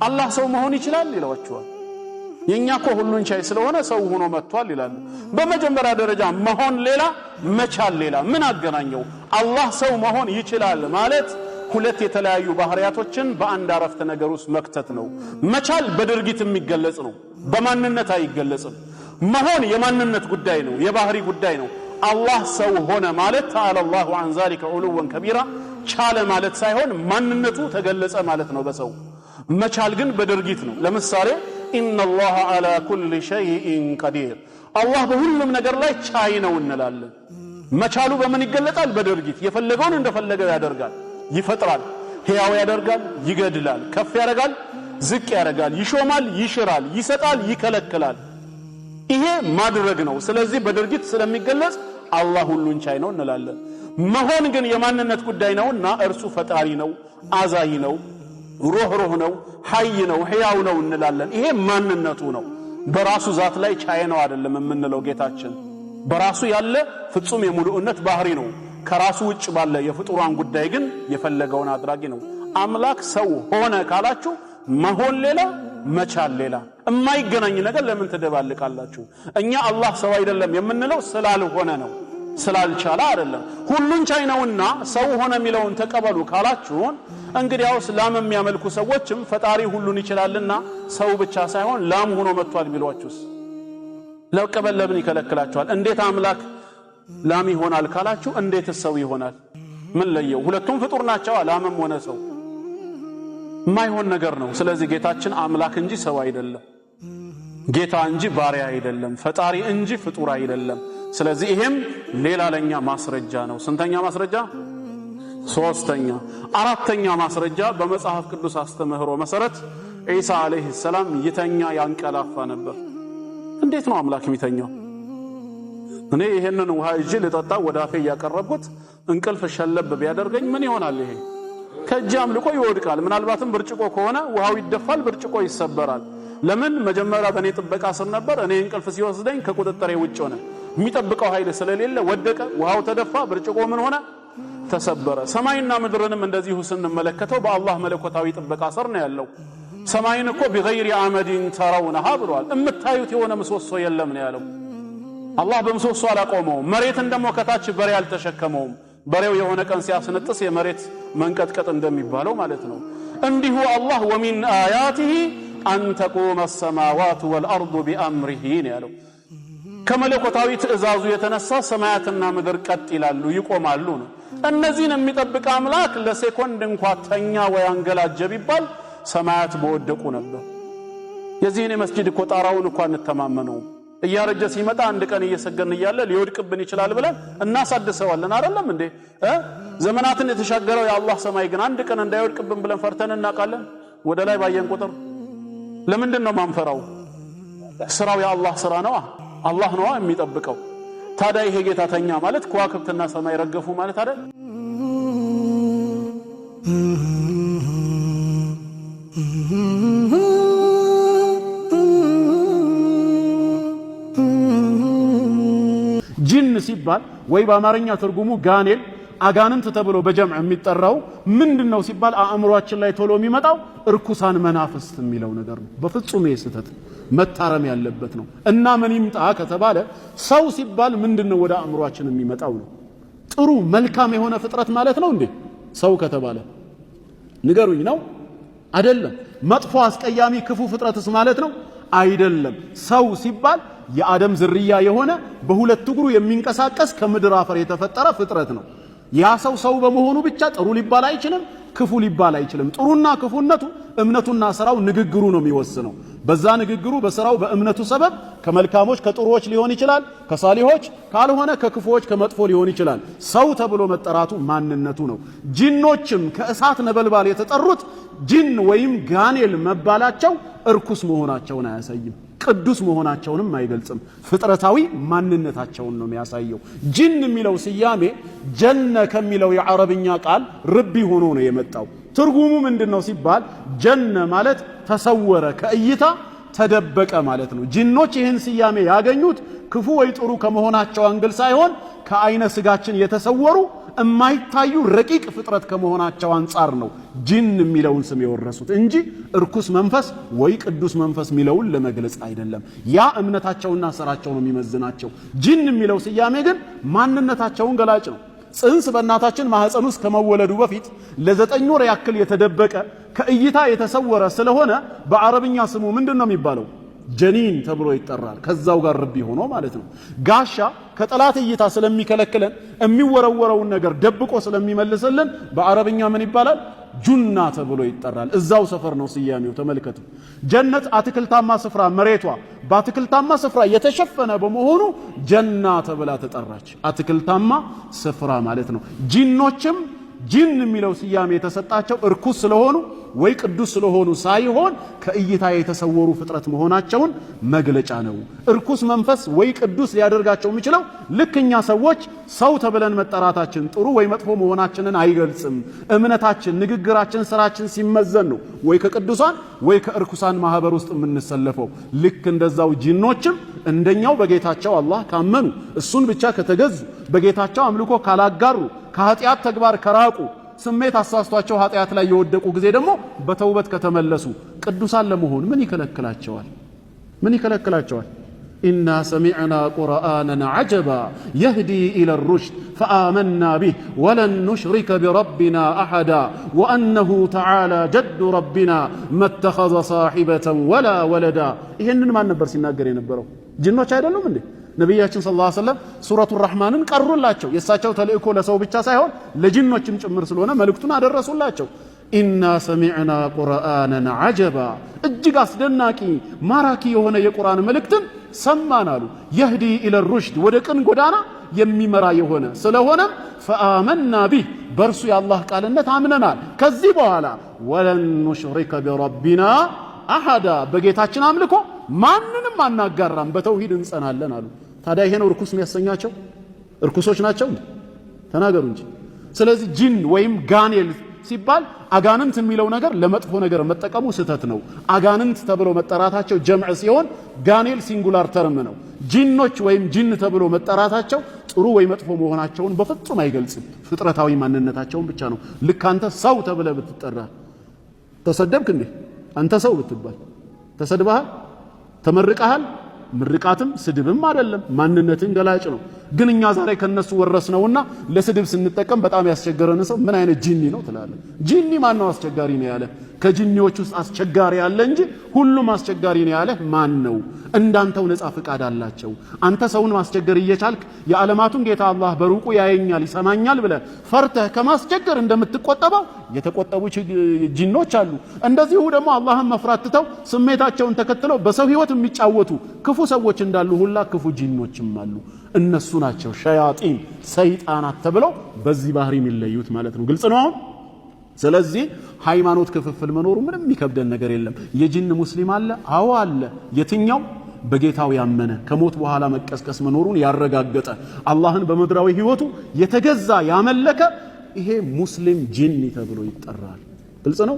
አላህ ሰው መሆን ይችላል ይላቸዋል። የኛ እኮ ሁሉን ቻይ ስለሆነ ሰው ሆኖ መጥቷል ይላሉ። በመጀመሪያ ደረጃ መሆን ሌላ መቻል ሌላ ምን አገናኘው? አላህ ሰው መሆን ይችላል ማለት ሁለት የተለያዩ ባህሪያቶችን በአንድ አረፍተ ነገር ውስጥ መክተት ነው። መቻል በድርጊት የሚገለጽ ነው፣ በማንነት አይገለጽም። መሆን የማንነት ጉዳይ ነው፣ የባህሪ ጉዳይ ነው። አላህ ሰው ሆነ ማለት ተዓላ አላሁ ዐን ዛሊከ ዑሉወን ከቢራ ቻለ ማለት ሳይሆን ማንነቱ ተገለጸ ማለት ነው በሰው። መቻል ግን በድርጊት ነው። ለምሳሌ ኢነላህ ዐላ ኩሊ ሸይኢን ቀዲር፣ አላህ በሁሉም ነገር ላይ ቻይ ነው እንላለን። መቻሉ በምን ይገለጣል? በድርጊት። የፈለገውን እንደፈለገው ያደርጋል፣ ይፈጥራል፣ ሕያው ያደርጋል፣ ይገድላል፣ ከፍ ያደርጋል፣ ዝቅ ያደርጋል፣ ይሾማል፣ ይሽራል፣ ይሰጣል፣ ይከለክላል። ይሄ ማድረግ ነው። ስለዚህ በድርጊት ስለሚገለጽ አላህ ሁሉን ቻይ ነው እንላለን። መሆን ግን የማንነት ጉዳይ ነውና እርሱ ፈጣሪ ነው፣ አዛኝ ነው፣ ሩህሩህ ነው፣ ሐይ ነው፣ ሕያው ነው እንላለን። ይሄ ማንነቱ ነው። በራሱ ዛት ላይ ቻይ ነው አይደለም የምንለው። ጌታችን በራሱ ያለ ፍጹም የሙሉእነት ባህሪ ነው። ከራሱ ውጭ ባለ የፍጡራን ጉዳይ ግን የፈለገውን አድራጊ ነው። አምላክ ሰው ሆነ ካላችሁ መሆን ሌላ መቻል ሌላ። የማይገናኝ ነገር ለምን ትደባልቃላችሁ? እኛ አላህ ሰው አይደለም የምንለው ስላልሆነ ነው፣ ስላልቻለ አይደለም። ሁሉን ቻይ ነውና ሰው ሆነ የሚለውን ተቀበሉ ካላችሁን እንግዲያውስ ላም የሚያመልኩ ሰዎችም ፈጣሪ ሁሉን ይችላልና ሰው ብቻ ሳይሆን ላም ሆኖ መጥቷል ቢሏችሁስ ለቀበል ለምን ይከለክላችኋል? እንዴት አምላክ ላም ይሆናል ካላችሁ እንዴት ሰው ይሆናል? ምን ለየው? ሁለቱም ፍጡር ናቸው፣ ላምም ሆነ ሰው። ማይሆን ነገር ነው። ስለዚህ ጌታችን አምላክ እንጂ ሰው አይደለም፣ ጌታ እንጂ ባሪያ አይደለም፣ ፈጣሪ እንጂ ፍጡር አይደለም። ስለዚህ ይሄም ሌላ ለኛ ማስረጃ ነው። ስንተኛ ማስረጃ? ሶስተኛ። አራተኛ ማስረጃ በመጽሐፍ ቅዱስ አስተምህሮ መሰረት ኢሳ አለይሂ ሰላም ይተኛ ያንቀላፋ ነበር። እንዴት ነው አምላክ የሚተኛው? እኔ ይሄንን ውሃ እጄ ልጠጣ ወደ አፌ ያቀረብኩት እንቅልፍ ሸለብ ቢያደርገኝ ምን ይሆናል? ይሄ ከእጄ አምልቆ ይወድቃል። ምናልባትም ብርጭቆ ከሆነ ውሃው ይደፋል፣ ብርጭቆ ይሰበራል። ለምን? መጀመሪያ በእኔ ጥበቃ ስር ነበር። እኔ እንቅልፍ ሲወስደኝ ከቁጥጥሬ ውጭ ሆነ። የሚጠብቀው ኃይል ስለሌለ ወደቀ፣ ውሃው ተደፋ፣ ብርጭቆ ምን ሆነ? ተሰበረ። ሰማይና ምድርንም እንደዚሁ ስንመለከተው በአላህ መለኮታዊ ጥበቃ ስር ነው ያለው። ሰማይን እኮ ቢገይሪ አመድን ተረውነሃ ብሏል። እምታዩት የሆነ ምሰሶ የለም ነው ያለው። አላህ በምሰሶ አላቆመውም። መሬትን ደግሞ ከታች በሬ አልተሸከመውም። በሬው የሆነ ቀን ሲያስነጥስ የመሬት መንቀጥቀጥ እንደሚባለው ማለት ነው። እንዲሁ አላህ ወሚን አያቲሂ አን ተቁመ ሰማዋቱ ወልአርዱ ቢአምሪሂ ነው ያለው። ከመለኮታዊ ትእዛዙ የተነሳ ሰማያትና ምድር ቀጥ ይላሉ፣ ይቆማሉ ነው። እነዚህን የሚጠብቅ አምላክ ለሴኮንድ እንኳን ተኛ ወይ አንገላጀ ቢባል ሰማያት በወደቁ ነበር። የዚህን መስጂድ እኮ ጣራውን እንኳን እንተማመነው። እያረጀ ሲመጣ አንድ ቀን እየሰገን እያለ ሊወድቅብን ይችላል ብለን እናሳድሰዋለን አይደለም እንዴ? ዘመናትን የተሻገረው የአላህ ሰማይ ግን አንድ ቀን እንዳይወድቅብን ብለን ፈርተን እናውቃለን? ወደ ላይ ባየን ቁጥር ለምንድን ነው ማንፈራው? ስራው የአላህ ስራ ነው፣ አላህ ነው የሚጠብቀው። ታዲያ ይሄ ጌታ ተኛ ማለት ከዋክብትና ሰማይ ረገፉ ማለት አይደል? ጂን ሲባል ወይ በአማርኛ ትርጉሙ ጋኔል አጋንንት ተብሎ በጀምዕ የሚጠራው ምንድነው ሲባል አእምሮአችን ላይ ቶሎ የሚመጣው እርኩሳን መናፍስት የሚለው ነገር ነው። በፍጹም የስተት መታረም ያለበት ነው። እና ምን ይምጣ ከተባለ ሰው ሲባል ምንድነው ወደ አእምሮአችን የሚመጣው ነው? ጥሩ መልካም የሆነ ፍጥረት ማለት ነው እንዴ ሰው ከተባለ? ንገሩኝ። ነው አይደለም? መጥፎ አስቀያሚ ክፉ ፍጥረትስ ማለት ነው? አይደለም። ሰው ሲባል የአደም ዝርያ የሆነ በሁለት እግሩ የሚንቀሳቀስ ከምድር አፈር የተፈጠረ ፍጥረት ነው። ያ ሰው በመሆኑ ብቻ ጥሩ ሊባል አይችልም፣ ክፉ ሊባል አይችልም። ጥሩና ክፉነቱ እምነቱና ስራው ንግግሩ ነው የሚወስነው። በዛ ንግግሩ በስራው በእምነቱ ሰበብ ከመልካሞች ከጥሩዎች ሊሆን ይችላል፣ ከሳሊሆች ካልሆነ ከክፉዎች ከመጥፎ ሊሆን ይችላል። ሰው ተብሎ መጠራቱ ማንነቱ ነው። ጂኖችም ከእሳት ነበልባል የተጠሩት ጂን ወይም ጋኔል መባላቸው እርኩስ መሆናቸውን አያሳይም፣ ቅዱስ መሆናቸውንም አይገልጽም። ፍጥረታዊ ማንነታቸውን ነው የሚያሳየው። ጂን የሚለው ስያሜ ጀነ ከሚለው የአረብኛ ቃል ርቢ ሆኖ ነው የመጣው። ትርጉሙ ምንድነው ሲባል ጀነ ማለት ተሰወረ፣ ከእይታ ተደበቀ ማለት ነው። ጂኖች ይህን ስያሜ ያገኙት ክፉ ወይ ጥሩ ከመሆናቸው አንግል ሳይሆን ከአይነ ስጋችን የተሰወሩ የማይታዩ ረቂቅ ፍጥረት ከመሆናቸው አንጻር ነው ጂን የሚለውን ስም የወረሱት እንጂ እርኩስ መንፈስ ወይ ቅዱስ መንፈስ የሚለውን ለመግለጽ አይደለም። ያ እምነታቸውና ስራቸው ነው የሚመዝናቸው። ጂን የሚለው ስያሜ ግን ማንነታቸውን ገላጭ ነው። ጽንስ በእናታችን ማህፀን ውስጥ ከመወለዱ በፊት ለ9 ወር ያክል የተደበቀ ከእይታ የተሰወረ ስለሆነ በአረብኛ ስሙ ምንድነው የሚባለው? ጀኒን ተብሎ ይጠራል። ከዛው ጋር ረቢ ሆኖ ማለት ነው። ጋሻ ከጠላት እይታ ስለሚከለክለን የሚወረወረውን ነገር ደብቆ ስለሚመልስልን በአረብኛ ምን ይባላል? ጁና ተብሎ ይጠራል። እዛው ሰፈር ነው ስያሜው። ተመልከቱ። ጀነት አትክልታማ ስፍራ፣ መሬቷ በአትክልታማ ስፍራ የተሸፈነ በመሆኑ ጀና ተብላ ተጠራች። አትክልታማ ስፍራ ማለት ነው። ጂኖችም ጂን የሚለው ስያሜ የተሰጣቸው እርኩስ ስለሆኑ ወይ ቅዱስ ስለሆኑ ሳይሆን ከእይታ የተሰወሩ ፍጥረት መሆናቸውን መግለጫ ነው። እርኩስ መንፈስ ወይ ቅዱስ ሊያደርጋቸው የሚችለው ልክኛ ሰዎች ሰው ተብለን መጠራታችን ጥሩ ወይ መጥፎ መሆናችንን አይገልጽም። እምነታችን፣ ንግግራችን፣ ስራችን ሲመዘን ነው ወይ ከቅዱሳን ወይ ከእርኩሳን ማህበር ውስጥ የምንሰለፈው። ልክ እንደዛው ጂኖችም እንደኛው በጌታቸው አላህ ካመኑ፣ እሱን ብቻ ከተገዙ፣ በጌታቸው አምልኮ ካላጋሩ፣ ከኃጢአት ተግባር ከራቁ፣ ስሜት አሳስቷቸው ኃጢአት ላይ የወደቁ ጊዜ ደግሞ በተውበት ከተመለሱ ቅዱሳን ለመሆን ምን ይከለክላቸዋል? ምን ይከለክላቸዋል? ኢና ሰሚዕና ቁርአንን ዐጀባ የህዲ ኢለ ሩሽድ ፈአመና ቢህ ወለን ኑሽሪከ ቢረቢና አሐዳ ወአነሁ ተዓላ ጀዱ ረቢና መተኸዘ ሳሒበተን ወላ ወለዳ። ይህንን ማን ነበር ሲናገር የነበረው? ጅኖች አይደሉም እንዴ? ነቢያችን ሰለላሁ ዐለይሂ ወሰለም ሱረቱር ረህማንን ቀሩላቸው። የእሳቸው ተልእኮ ለሰው ብቻ ሳይሆን ለጅኖችም ጭምር ስለሆነ መልእክቱን አደረሱላቸው። ኢና ሰሚዕና ቁርአንን ዐጀባ፣ እጅግ አስደናቂ ማራኪ የሆነ የቁርአን መልእክትን ሰማን አሉ። የህዲ ኢለ ሩሽድ፣ ወደ ቅን ጎዳና የሚመራ የሆነ ስለሆነም ፈአመና ቢህ፣ በእርሱ የአላህ ቃልነት አምነናል። ከዚህ በኋላ ወለን ኑሽሪከ ቢረቢና አሐዳ፣ በጌታችን አምልኮ ማንንም አናጋራም፣ በተውሂድ እንጸናለን አሉ። ታዲያ ይሄ ነው እርኩስ የሚያሰኛቸው? እርኩሶች ናቸው እንዴ? ተናገሩ እንጂ። ስለዚህ ጂን ወይም ጋኔል ሲባል አጋንንት የሚለው ነገር ለመጥፎ ነገር መጠቀሙ ስህተት ነው። አጋንንት ተብሎ መጠራታቸው ጀምዕ ሲሆን ጋኔል ሲንጉላር ተርም ነው። ጂኖች ወይም ጂን ተብሎ መጠራታቸው ጥሩ ወይ መጥፎ መሆናቸውን በፍጹም አይገልጽም። ፍጥረታዊ ማንነታቸውን ብቻ ነው። ልክ አንተ ሰው ተብለ ብትጠራ ተሰደብክ እንዴ? አንተ ሰው ብትባል ተሰድበሃል? ተመርቀሃል? ምርቃትም ስድብም አይደለም፣ ማንነትን ገላጭ ነው። ግን እኛ ዛሬ ከነሱ ወረስነውና ለስድብ ስንጠቀም በጣም ያስቸገረን ሰው ምን አይነት ጂኒ ነው ትላለህ? ጂኒ ማን ነው አስቸጋሪ ነው ያለ? ከጂኒዎች ውስጥ አስቸጋሪ ያለ እንጂ ሁሉም አስቸጋሪ ነው ያለ ማን ነው? እንዳንተው ነፃ ፍቃድ አላቸው። አንተ ሰውን ማስቸገር እየቻልክ የዓለማቱን ጌታ አላህ በሩቁ ያየኛል ይሰማኛል ብለህ ፈርተህ ከማስቸገር እንደምትቆጠበው የተቆጠቡ ጂኖች አሉ። እንደዚሁ ደግሞ አላህን መፍራት ትተው ስሜታቸውን ተከትለው በሰው ህይወት የሚጫወቱ ክፉ ሰዎች እንዳሉ ሁላ ክፉ ጂኖችም አሉ። እነሱ ናቸው ሸያጢን ሰይጣናት ተብለው በዚህ ባህሪ የሚለዩት ማለት ነው። ግልጽ ነው አሁን። ስለዚህ ሃይማኖት ክፍፍል መኖሩ ምንም የሚከብደን ነገር የለም። የጂን ሙስሊም አለ? አዎ አለ። የትኛው? በጌታው ያመነ ከሞት በኋላ መቀስቀስ መኖሩን ያረጋገጠ አላህን በምድራዊ ህይወቱ የተገዛ ያመለከ ይሄ ሙስሊም ጂኒ ተብሎ ይጠራል። ግልጽ ነው።